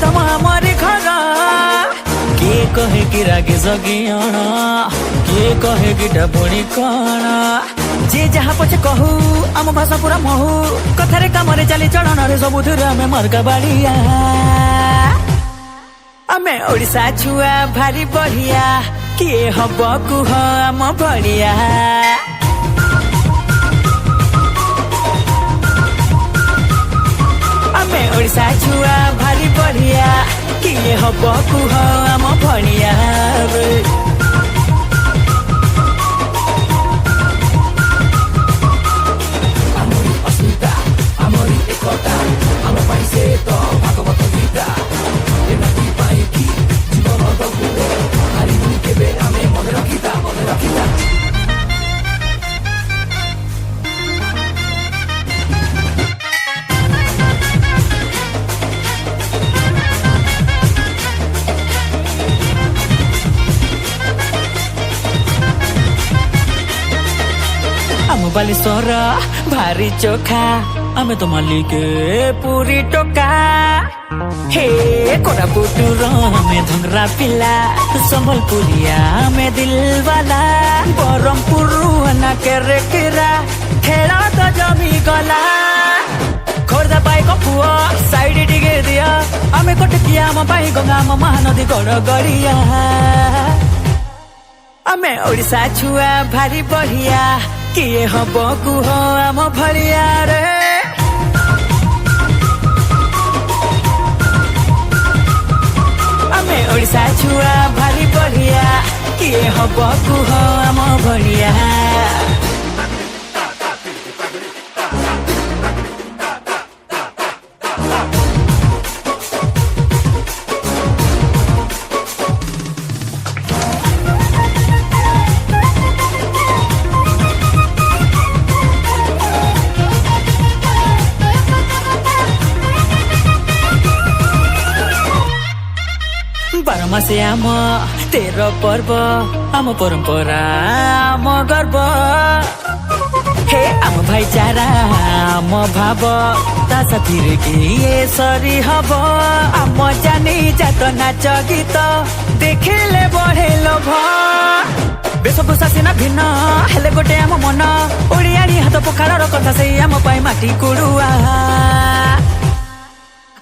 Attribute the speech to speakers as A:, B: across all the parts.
A: प्रथम आमरी घर किए कहे कि रागे जगियण किए कहे कि डबुणी कण जे जहाँ पछे कहू आम भाषा पूरा महू कथारे कामरे चाली चलन रे सबुथिरे आमे मर्का बाड़िया आमे ओडिशा छुआ भारी बढ़िया किए हब कुह आम भड़िया आमे ओडिशा छुआ भारी बढ़िया किए हब कुह आम भड़िया
B: आमरी अस्मिता आमरी एकता आम पाई से तो भागवत गीता एनाती पाई कि जीवन दगुरे हारिनी केबे आमे मन रखिता
A: आम बालेश्वर भारी चोखा आमे तो मालिके पूरी टोका हे कोरापुटुर में धंगरा पिला संबलपुरिया में दिलवाला बरमपुर ना केरे केरा खेला तो जमी गला खोर्दा पाई पुआ साइड टिके दिया आमे कटकिया आम पाई गंगा आम महानदी गड़ गड़िया आमे ओडिशा छुआ भारी बढ़िया किए हब कुह आम भड़िया रे आमे ओडिशा छुआ भारी बढ़िया किए हब कुह आम भड़िया बारमासे आम तेरो पर्व आम परंपरा आम गर्व हे आम भाईचारा आम भाव ता साथी किए सरी हब आम जानी जात नाच गीत देखिले बढ़े लोभ वेशभूषा सिना भिन्न हेले गोटे आम मन ओडियाणी हाथ पखाड़र कथा से आम पाई माटी कुड़ुआ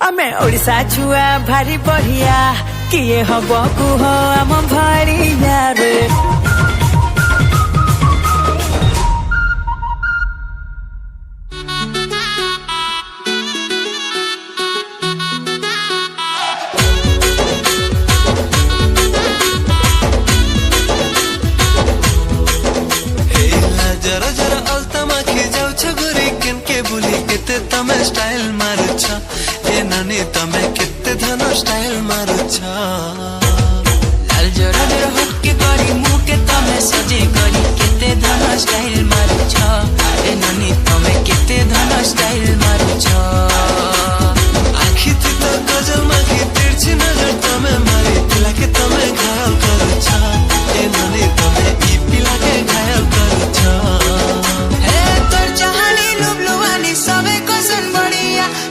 A: आमे ओडिशा छुआ भारी बढ़िया किए हब कुह आम भड़िया रे
C: जरा जरा अल्तामा खिजाउँछ गोरी केनके बुली केते तमे स्टाइल मारुछ ए नानी तमे केते धन स्टाइल मारुछ
D: लाल जरा जरा हटके गरी मुके तमे सजे गरी केते धन स्टाइल मारुछ ए नानी तमे केते धन स्टाइल मारुछ
C: आखी थी तो गजल माखी तिर्छि नजर तमे मारी पिलाके तमे घायल करुछ ए नानी तमे ई पिलाके घायल करुछ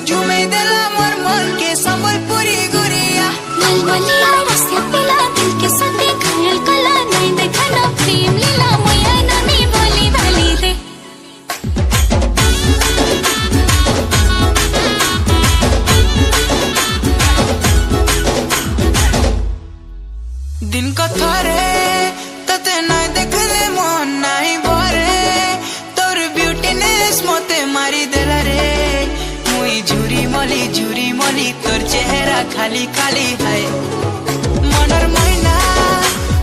D: झुमे देला मोर मन के संबलपुरी गुरिया
E: मलमलिया रसिया पिला दिल के संग घायल कला नहीं देखना प्रेम लीला मैया नमी बोली भाली दे
D: दिन को थोरे तते नहीं देखले मन नहीं भरे तोर ब्यूटीनेस मते मारी देला रे झुरी मली तोर चेहरा खाली खाली है मनर मैना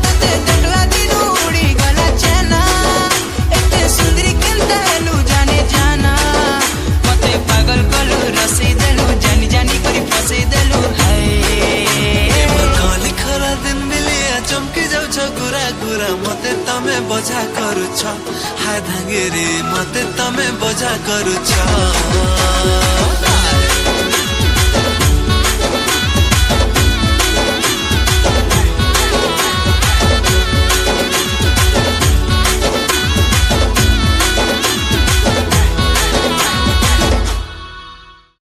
D: तते देखला दिनु उड़ी गला चेना एते सुंदरी केनता हेलु जाने जाना मते पागल कलु रसी देलु जानी जानी करी फसे देलु है
C: खाली खरा दिन मिलिया चमकी जाउछ गुरा गुरा मते तमे बजा करुछ हाय धांगेरे मते तमे बजा करुछ